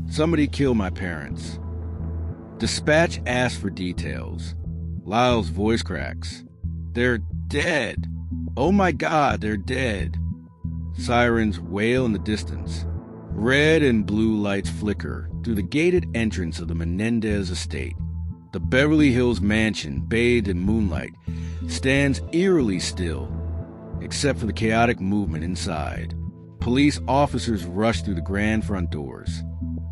Somebody killed my parents. Dispatch asks for details. Lyle's voice cracks. They're dead. Oh my God, they're dead. Sirens wail in the distance. Red and blue lights flicker through the gated entrance of the Menendez estate. The Beverly Hills mansion, bathed in moonlight, stands eerily still, except for the chaotic movement inside. Police officers rush through the grand front doors.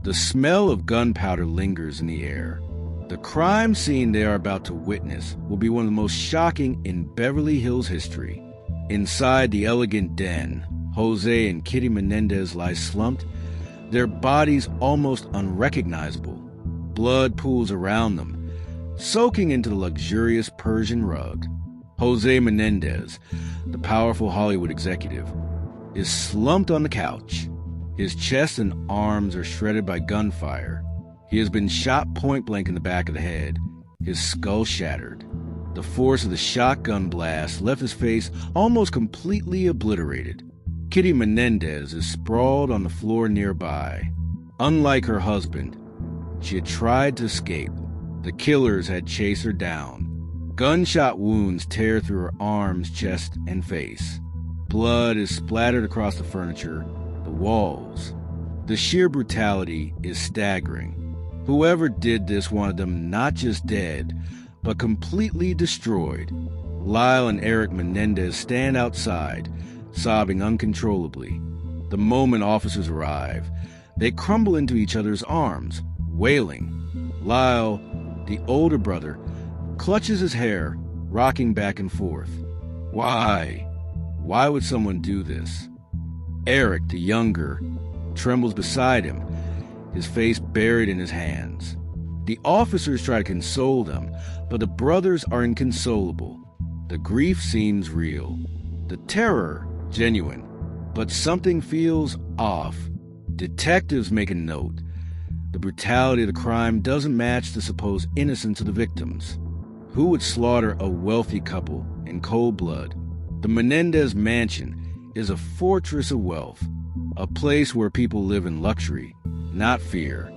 The smell of gunpowder lingers in the air. The crime scene they are about to witness will be one of the most shocking in Beverly Hills history. Inside the elegant den, José and Kitty Menendez lie slumped, their bodies almost unrecognizable. Blood pools around them, soaking into the luxurious Persian rug. José Menendez, the powerful Hollywood executive, is slumped on the couch. His chest and arms are shredded by gunfire. He has been shot point-blank in the back of the head, his skull shattered. The force of the shotgun blast left his face almost completely obliterated. Kitty Menendez is sprawled on the floor nearby. Unlike her husband, she had tried to escape. The killers had chased her down. Gunshot wounds tear through her arms, chest, and face. Blood is splattered across the furniture, the walls. The sheer brutality is staggering. Whoever did this wanted them not just dead, but completely destroyed. Lyle and Erik Menendez stand outside, sobbing uncontrollably. The moment officers arrive, they crumble into each other's arms, wailing. Lyle, the older brother, clutches his hair, rocking back and forth. Why? Why would someone do this? Erik, the younger, trembles beside him, his face buried in his hands. The officers try to console them, but the brothers are inconsolable. The grief seems real, the terror genuine, but something feels off. Detectives make a note. The brutality of the crime doesn't match the supposed innocence of the victims. Who would slaughter a wealthy couple in cold blood? The Menendez mansion is a fortress of wealth, a place where people live in luxury, not fear.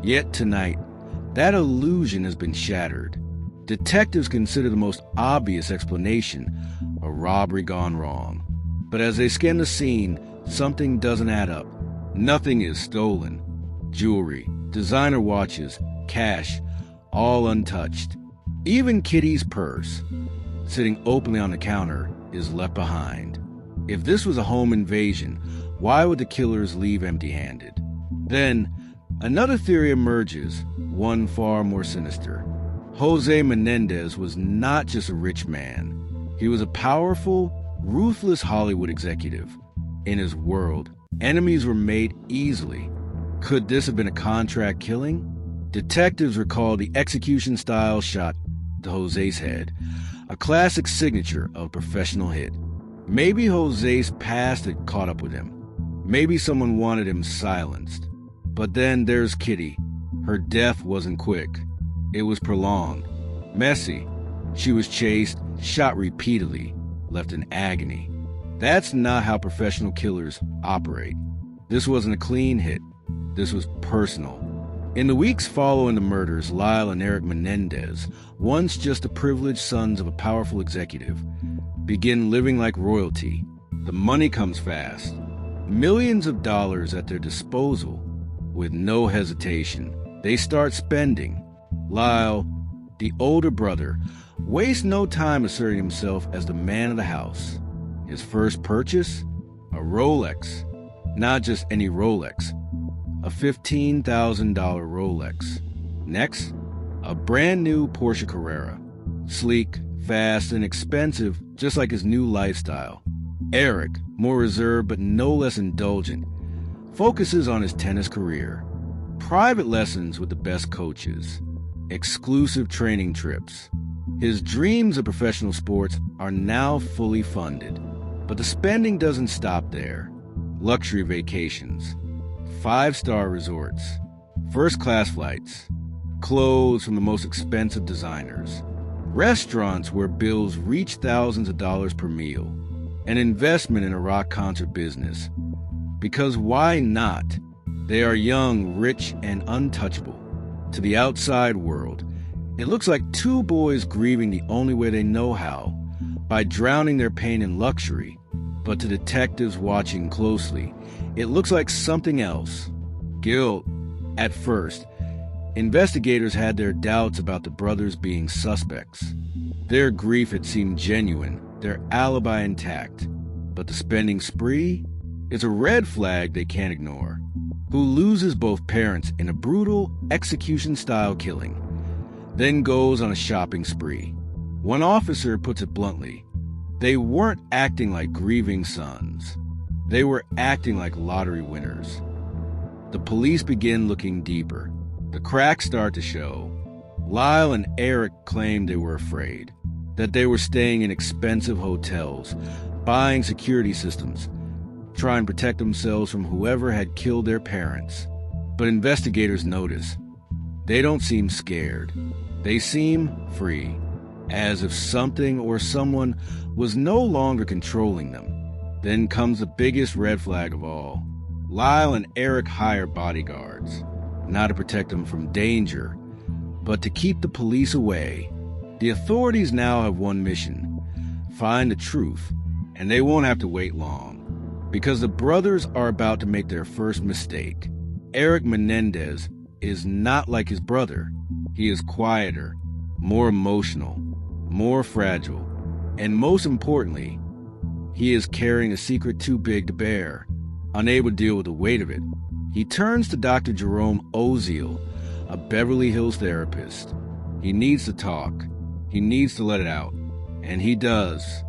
Yet tonight, that illusion has been shattered. Detectives consider the most obvious explanation a robbery gone wrong. But as they scan the scene, something doesn't add up. Nothing is stolen. Jewelry, designer watches, cash, all untouched. Even Kitty's purse, sitting openly on the counter, is left behind. If this was a home invasion, why would the killers leave empty-handed? Then, another theory emerges, one far more sinister. José Menendez was not just a rich man. He was a powerful, ruthless Hollywood executive. In his world, enemies were made easily. Could this have been a contract killing? Detectives recall the execution-style shot to José's head, a classic signature of a professional hit. Maybe José's past had caught up with him. Maybe someone wanted him silenced. But then there's Kitty. Her death wasn't quick. It was prolonged, messy. She was chased, shot repeatedly, left in agony. That's not how professional killers operate. This wasn't a clean hit. This was personal. In the weeks following the murders, Lyle and Erik Menendez, once just the privileged sons of a powerful executive, begin living like royalty. The money comes fast. Millions of dollars at their disposal. With no hesitation, they start spending. Lyle, the older brother, wastes no time asserting himself as the man of the house. His first purchase? A Rolex. Not just any Rolex. A $15,000 Rolex. Next, a brand new Porsche Carrera. Sleek, fast, and expensive, just like his new lifestyle. Erik, more reserved but no less indulgent, focuses on his tennis career. Private lessons with the best coaches. Exclusive training trips. His dreams of professional sports are now fully funded. But the spending doesn't stop there. Luxury vacations. 5-star resorts. First-class flights. Clothes from the most expensive designers. Restaurants where bills reach thousands of dollars per meal. An investment in a rock concert business. Because why not? They are young, rich, and untouchable. To the outside world, it looks like two boys grieving the only way they know how, by drowning their pain in luxury. But to detectives watching closely, it looks like something else. Guilt. At first, investigators had their doubts about the brothers being suspects. Their grief had seemed genuine, their alibi intact. But the spending spree is a red flag they can't ignore. Who loses both parents in a brutal execution-style killing, then goes on a shopping spree. One officer puts it bluntly, they weren't acting like grieving sons. They were acting like lottery winners. The police begin looking deeper. The cracks start to show. Lyle and Erik claimed they were afraid, that they were staying in expensive hotels, buying security systems, trying to protect themselves from whoever had killed their parents. But investigators notice, they don't seem scared. They seem free, as if something or someone was no longer controlling them. Then comes the biggest red flag of all. Lyle and Erik hire bodyguards, not to protect them from danger, but to keep the police away. The authorities now have one mission: find the truth, and they won't have to wait long, because the brothers are about to make their first mistake. Erik Menendez is not like his brother. He is quieter, more emotional, more fragile, and most importantly, he is carrying a secret too big to bear. Unable to deal with the weight of it, he turns to Dr. Jerome Oziel, a Beverly Hills therapist. He needs to talk. He needs to let it out. And he does.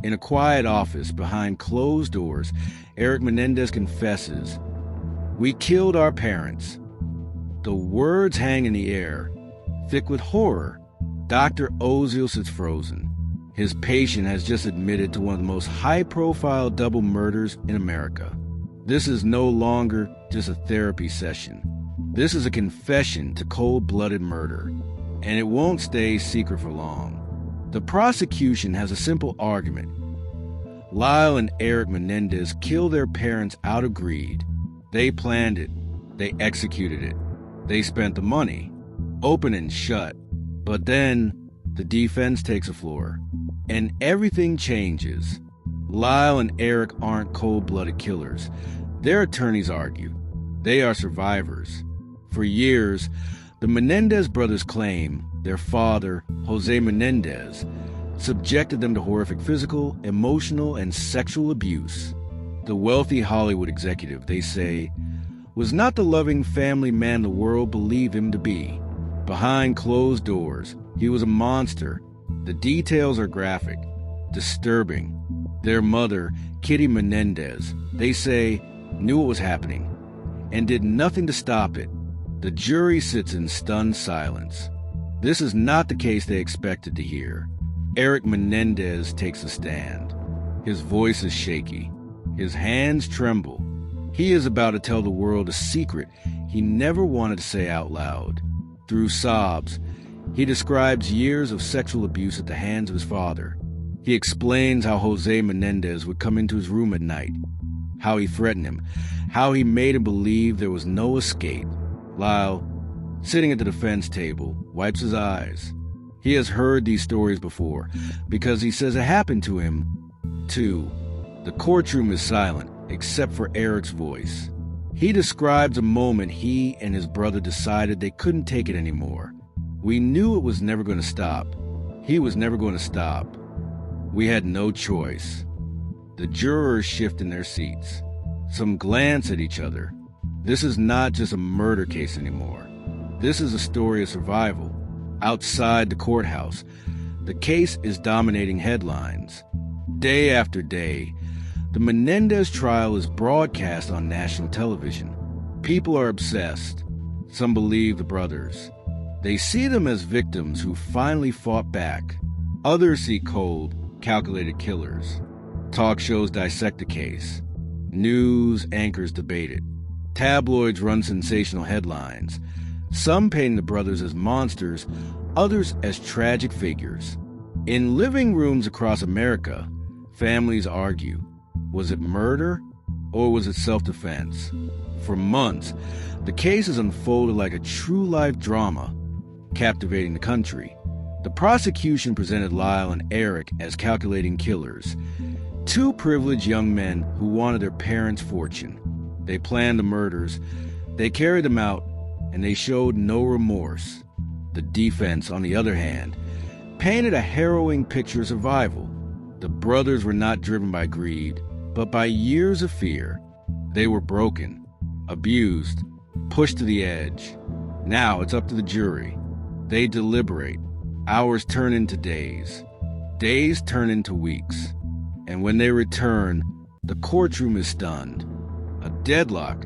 In a quiet office behind closed doors, Erik Menendez confesses, "We killed our parents." The words hang in the air, thick with horror. Dr. Oziel sits frozen. His patient has just admitted to one of the most high-profile double murders in America. This is no longer just a therapy session. This is a confession to cold-blooded murder, and it won't stay secret for long. The prosecution has a simple argument. Lyle and Erik Menendez killed their parents out of greed. They planned it. They executed it. They spent the money, open and shut. But then the defense takes the floor, and everything changes. Lyle and Erik aren't cold-blooded killers. Their attorneys argue. They are survivors. For years, the Menendez brothers claim their father, José Menendez, subjected them to horrific physical, emotional, and sexual abuse. The wealthy Hollywood executive, they say, was not the loving family man the world believed him to be. Behind closed doors, he was a monster. The details are graphic, disturbing. Their mother, Kitty Menendez, they say, knew what was happening and did nothing to stop it. The jury sits in stunned silence. This is not the case they expected to hear. Erik Menendez takes a stand. His voice is shaky. His hands tremble. He is about to tell the world a secret he never wanted to say out loud. Through sobs, he describes years of sexual abuse at the hands of his father. He explains how José Menendez would come into his room at night, how he threatened him, how he made him believe there was no escape. Lyle, sitting at the defense table, wipes his eyes. He has heard these stories before because he says it happened to him, too. The courtroom is silent, except for Erik's voice. He describes a moment he and his brother decided they couldn't take it anymore. We knew it was never going to stop. He was never going to stop. We had no choice. The jurors shift in their seats. Some glance at each other. This is not just a murder case anymore. This is a story of survival. Outside the courthouse, the case is dominating headlines. Day after day, the Menendez trial is broadcast on national television. People are obsessed. Some believe the brothers. They see them as victims who finally fought back. Others see cold, calculated killers. Talk shows dissect the case. News anchors debate it. Tabloids run sensational headlines. Some paint the brothers as monsters, others as tragic figures. In living rooms across America, families argue. Was it murder or was it self-defense? For months, the case has unfolded like a true-life drama, captivating the country. The prosecution presented Lyle and Erik as calculating killers, two privileged young men who wanted their parents' fortune. They planned the murders, they carried them out, and they showed no remorse. The defense, on the other hand, painted a harrowing picture of survival. The brothers were not driven by greed, but by years of fear. They were broken, abused, pushed to the edge. Now it's up to the jury. They deliberate. Hours turn into days. Days turn into weeks. And when they return, the courtroom is stunned. A deadlock.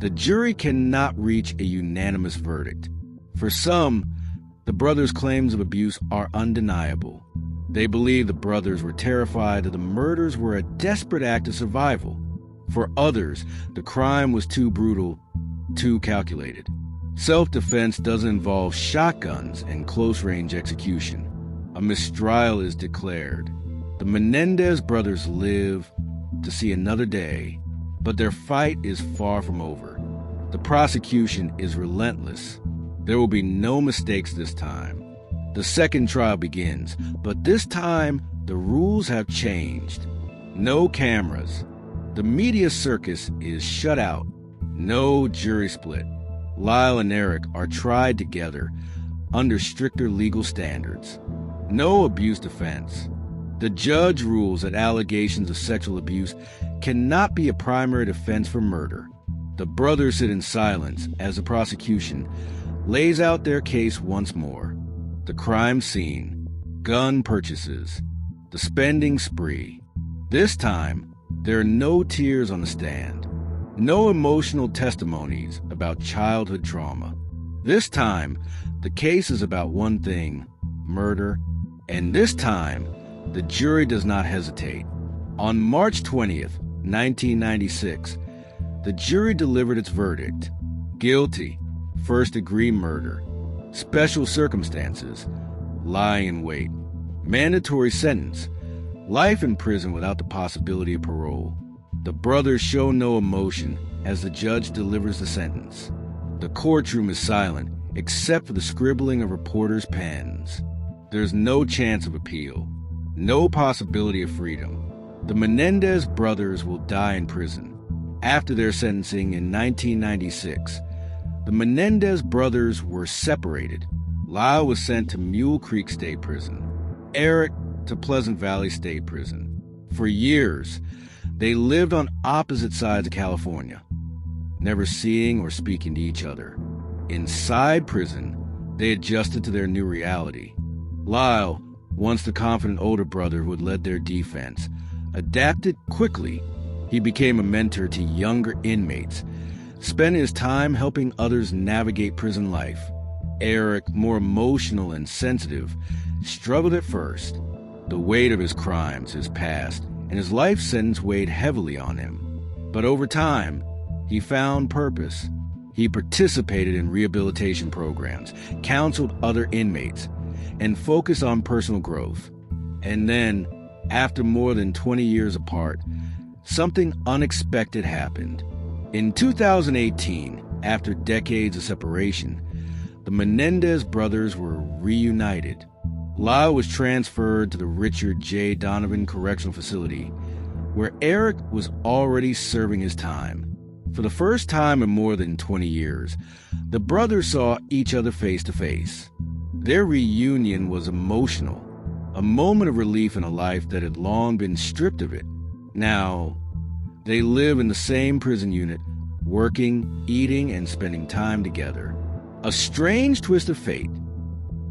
The jury cannot reach a unanimous verdict. For some, the brothers' claims of abuse are undeniable. They believe the brothers were terrified that the murders were a desperate act of survival. For others, the crime was too brutal, too calculated. Self-defense doesn't involve shotguns and close-range execution. A mistrial is declared. The Menendez brothers live to see another day, but their fight is far from over. The prosecution is relentless. There will be no mistakes this time. The second trial begins, but this time the rules have changed. No cameras. The media circus is shut out. No jury split. Lyle and Erik are tried together under stricter legal standards. No abuse defense. The judge rules that allegations of sexual abuse cannot be a primary defense for murder. The brothers sit in silence as the prosecution lays out their case once more. The crime scene, gun purchases, the spending spree. This time, there are no tears on the stand. No emotional testimonies about childhood trauma. This time, the case is about one thing, murder. And this time, the jury does not hesitate. On March 20th, 1996, the jury delivered its verdict. Guilty, first-degree murder, special circumstances, lying in wait, mandatory sentence, life in prison without the possibility of parole. The brothers show no emotion as the judge delivers the sentence. The courtroom is silent, except for the scribbling of reporters' pens. There's no chance of appeal, no possibility of freedom. The Menendez brothers will die in prison. After their sentencing in 1996, the Menendez brothers were separated. Lyle was sent to Mule Creek State Prison, Erik to Pleasant Valley State Prison. For years, they lived on opposite sides of California, never seeing or speaking to each other. Inside prison, they adjusted to their new reality. Lyle, once the confident older brother who had led their defense, adapted quickly. He became a mentor to younger inmates, spent his time helping others navigate prison life. Erik, more emotional and sensitive, struggled at first. The weight of his crimes, his past, and his life sentence weighed heavily on him. But over time, he found purpose. He participated in rehabilitation programs, counseled other inmates, and focused on personal growth. And then, after more than 20 years apart, something unexpected happened. In 2018, after decades of separation, the Menendez brothers were reunited. Lyle was transferred to the Richard J. Donovan Correctional Facility, where Erik was already serving his time. For the first time in more than 20 years, the brothers saw each other face to face. Their reunion was emotional, a moment of relief in a life that had long been stripped of it. Now, they live in the same prison unit, working, eating, and spending time together. A strange twist of fate.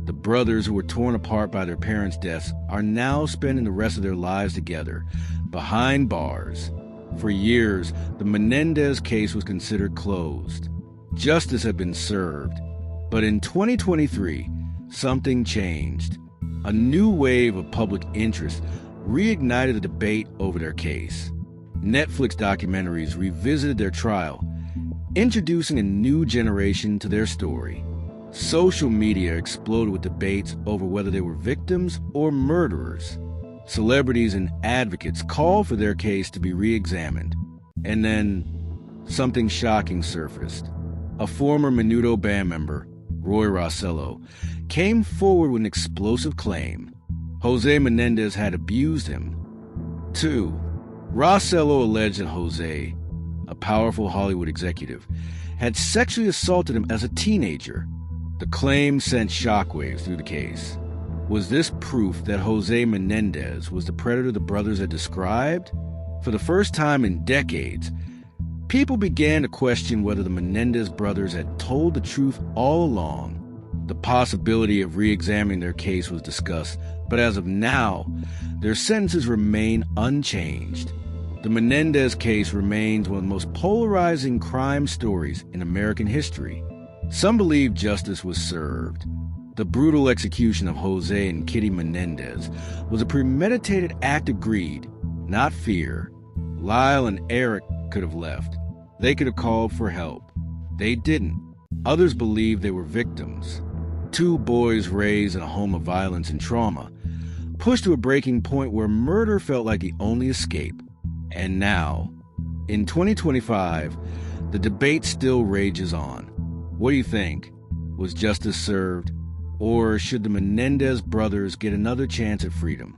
The brothers who were torn apart by their parents' deaths are now spending the rest of their lives together, behind bars. For years, the Menendez case was considered closed. Justice had been served. But in 2023, something changed. A new wave of public interest reignited the debate over their case. Netflix documentaries revisited their trial, introducing a new generation to their story. Social media exploded with debates over whether they were victims or murderers. Celebrities and advocates called for their case to be re-examined. And then something shocking surfaced. A former Menudo band member, Roy Rossello, came forward with an explosive claim. José Menendez had abused him. 2. Rossello alleged that José, a powerful Hollywood executive, had sexually assaulted him as a teenager. The claim sent shockwaves through the case. Was this proof that José Menendez was the predator the brothers had described? For the first time in decades, people began to question whether the Menendez brothers had told the truth all along. The possibility of re-examining their case was discussed, but as of now, their sentences remain unchanged. The Menendez case remains one of the most polarizing crime stories in American history. Some believe justice was served. The brutal execution of José and Kitty Menendez was a premeditated act of greed, not fear. Lyle and Erik could have left. They could have called for help. They didn't. Others believe they were victims. 2 boys raised in a home of violence and trauma, pushed to a breaking point where murder felt like the only escape. And now, in 2025, the debate still rages on. What do you think? Was justice served? Or should the Menendez brothers get another chance at freedom?